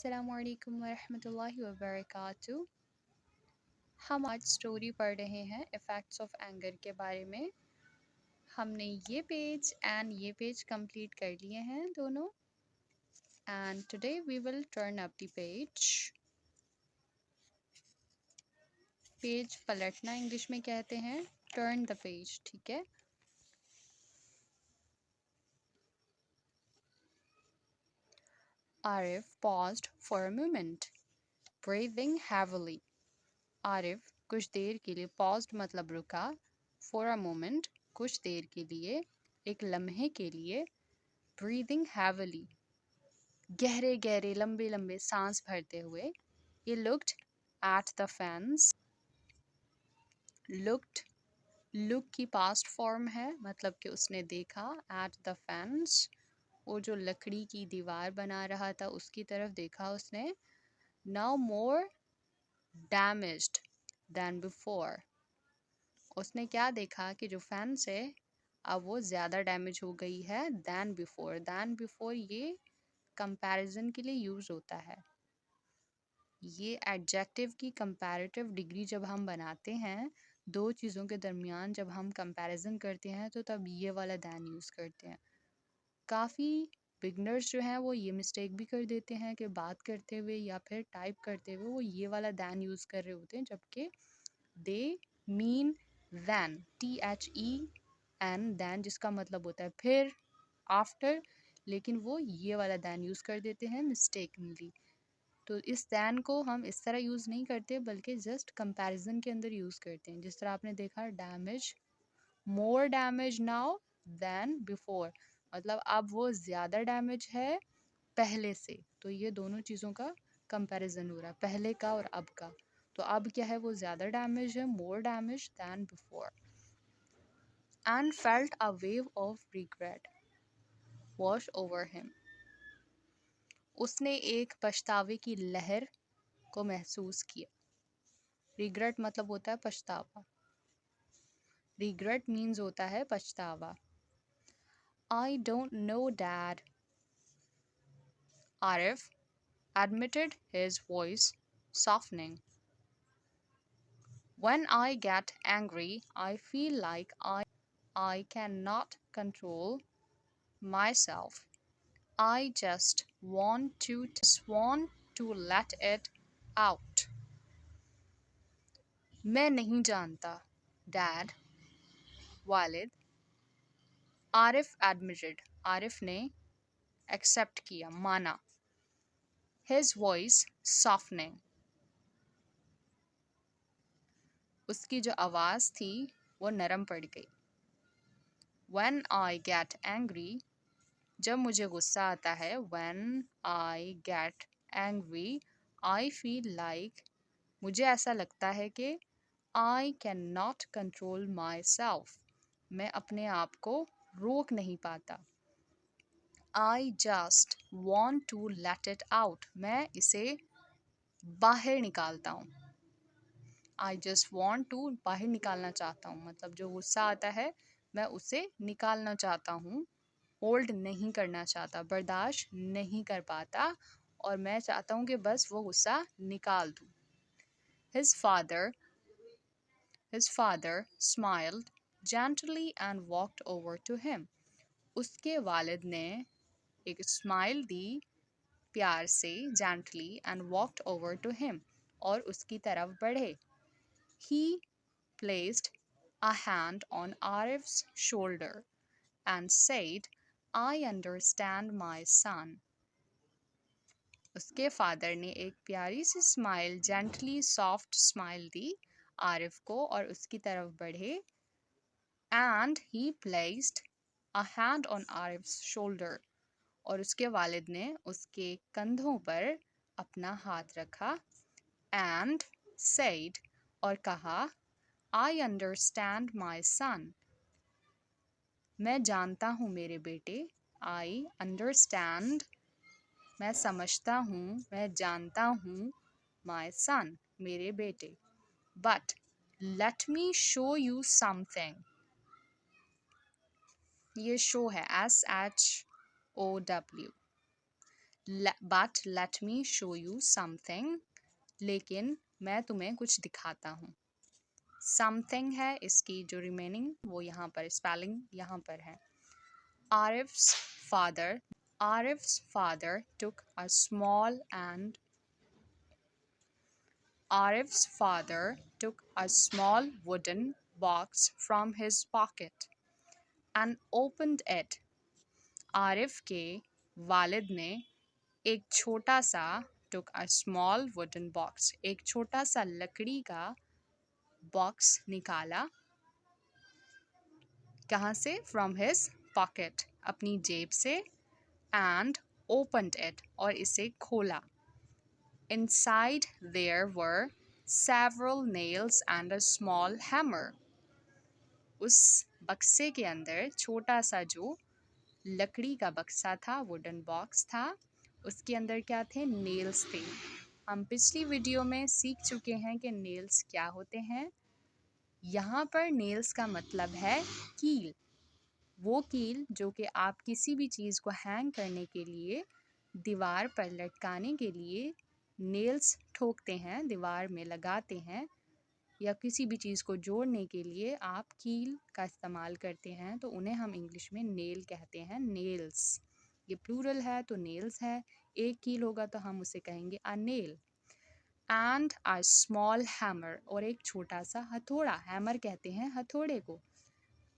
अस्सलामुअलैकुम वरहमतुल्लाहि वबरकातुहू। हम आज स्टोरी पढ़ रहे हैं इफ़ेक्ट्स ऑफ एंगर के बारे में। हमने ये पेज एंड ये पेज कंप्लीट कर लिए हैं दोनों। And today we will turn up the page. Page पलटना इंग्लिश में कहते हैं, टर्न द पेज, ठीक है। Arif paused for a moment, breathing heavily. Arif कुछ देर के लिए, paused मतलब रुका, for a moment कुछ देर के लिए, एक लम्हे के लिए, breathing heavily गहरे गहरे लंबे लंबे सांस भरते हुए। He looked at the fence. looked look की past form है, मतलब कि उसने देखा, at the fence वो जो लकड़ी की दीवार बना रहा था उसकी तरफ देखा उसने। Now more damaged than before. उसने क्या देखा कि जो फेंस है अब वो ज़्यादा डैमेज हो गई है than before. than before ये कंपैरिजन के लिए यूज़ होता है। ये एडजेक्टिव की कंपैरेटिव डिग्री जब हम बनाते हैं, दो चीज़ों के दरमियान जब हम कंपैरिजन करते हैं तो तब ये वाला than यूज़ करते हैं। काफ़ी बिगनर्स जो हैं वो ये मिस्टेक भी कर देते हैं कि बात करते हुए या फिर टाइप करते हुए वो ये वाला than यूज़ कर रहे होते हैं, जबकि they mean then, THEN, then जिसका मतलब होता है फिर, आफ्टर, लेकिन वो ये वाला then यूज़ कर देते हैं मिस्टेकनली। तो इस then को हम इस तरह यूज़ नहीं करते बल्कि जस्ट कंपैरिजन के अंदर यूज़ करते हैं। जिस तरह आपने देखा damage, more damage now then before, मतलब अब वो ज़्यादा डैमेज है पहले से। तो ये दोनों चीज़ों का कंपैरिजन हो रहा है, पहले का और अब का। तो अब क्या है, वो ज़्यादा डैमेज है, मोर damage then before. And felt a wave of regret wash over him. उसने एक पछतावे की लहर को महसूस किया। रिग्रेट मतलब होता है पछतावा। रिग्रेट मीन्स होता है पछतावा। I don't know dad, Arif admitted, his voice softening. When I get angry, I feel like I cannot control myself. I just want to let it out. मैं नहीं जानता, Dad, वालिद। आरिफ admitted, आरिफ ने accept किया, माना। His voice softening, उसकी जो आवाज़ थी वो नरम पड़ गई। When I get angry, जब मुझे गुस्सा आता है, when I get angry, I feel like, मुझे ऐसा लगता है कि I cannot control myself, मैं अपने आप को रोक नहीं पाता। I just want to let it out, मैं इसे बाहर निकालता हूँ। I just want to, बाहर निकालना चाहता हूँ, मतलब जो गुस्सा आता है मैं उसे निकालना चाहता हूँ, होल्ड नहीं करना चाहता, बर्दाश्त नहीं कर पाता, और मैं चाहता हूँ कि बस वो गुस्सा निकाल दूँ। His father smiled gently and walked over to him. उसके वालिद ने एक स्माइल दी प्यार से, gently, and walked over to him, और उसकी तरफ बढ़े। He placed a hand on Arif's shoulder and said, I understand my son. उसके फादर ने एक प्यारी सी स्माइल, जेंटली सॉफ्ट स्माइल दी आरिफ को और उसकी तरफ बढ़े। And he placed a hand on Arif's shoulder, और उसके वालिद ने उसके कंधों पर अपना हाथ रखा। एंड सेड, और कहा, आई अंडरस्टैंड माई सन, मैं जानता हूँ मेरे बेटे। आई अंडरस्टैंड, मैं समझता हूँ, मैं जानता हूँ, माई सन, मेरे बेटे। But let me show you something, ये शो है SHOW, but let me show you something, लेकिन मैं तुम्हें कुछ दिखाता हूँ। समथिंग है इसकी जो रिमेनिंग वो यहाँ पर स्पेलिंग यहाँ पर है। Arif's father took a small and Arif's father took a small wooden box from his pocket and opened it. Arif के वालिद ने एक छोटा सा took a small wooden box, एक छोटा सा लकड़ी का बॉक्स निकाला। कहाँ से? From his pocket, अपनी जेब से। And opened it, और इसे खोला। Inside there were several nails and a small hammer. उस बक्से के अंदर छोटा सा जो लकड़ी का बक्सा था, वुडन बॉक्स था, उसके अंदर क्या थे? नेल्स थे। हम पिछली वीडियो में सीख चुके हैं कि नेल्स क्या होते हैं। यहाँ पर नेल्स का मतलब है कील। वो कील जो कि आप किसी भी चीज़ को हैंग करने के लिए, दीवार पर लटकाने के लिए नेल्स ठोकते हैं, दीवार में लगाते हैं, या किसी भी चीज़ को जोड़ने के लिए आप कील का इस्तेमाल करते हैं, तो उन्हें हम इंग्लिश में नेल कहते हैं। नेल्स, ये प्लूरल है तो नेल्स है। एक कील होगा तो हम उसे कहेंगे a nail. And a small hammer, और एक छोटा सा हथौड़ा। हैमर कहते हैं हथौड़े को।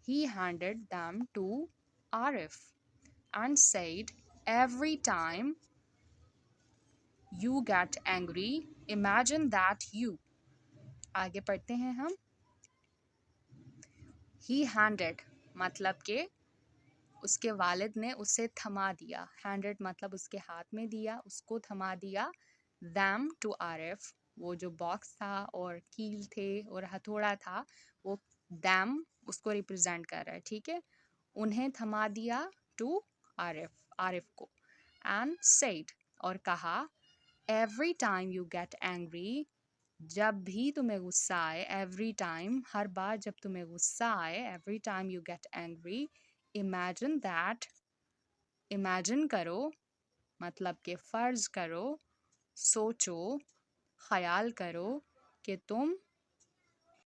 He handed them to Arif and said, "Every time you get angry, imagine that you." आगे पढ़ते हैं हम। He handed मतलब के उसके वालिद ने उसे थमा दिया। Handed मतलब उसके हाथ में दिया, उसको थमा दिया। Them to Arif, वो जो बॉक्स था और कील थे और हथौड़ा था, वो them उसको रिप्रेजेंट कर रहा है, ठीक है। उन्हें थमा दिया टू आरिफ, आरिफ को। एंड सेड, और कहा, every time you get angry, जब भी तुम्हें गुस्सा आए, एवरी टाइम हर बार जब तुम्हें गुस्सा आए, every time you get angry, imagine that, imagine करो मतलब कि फ़र्ज करो, सोचो, ख्याल करो कि तुम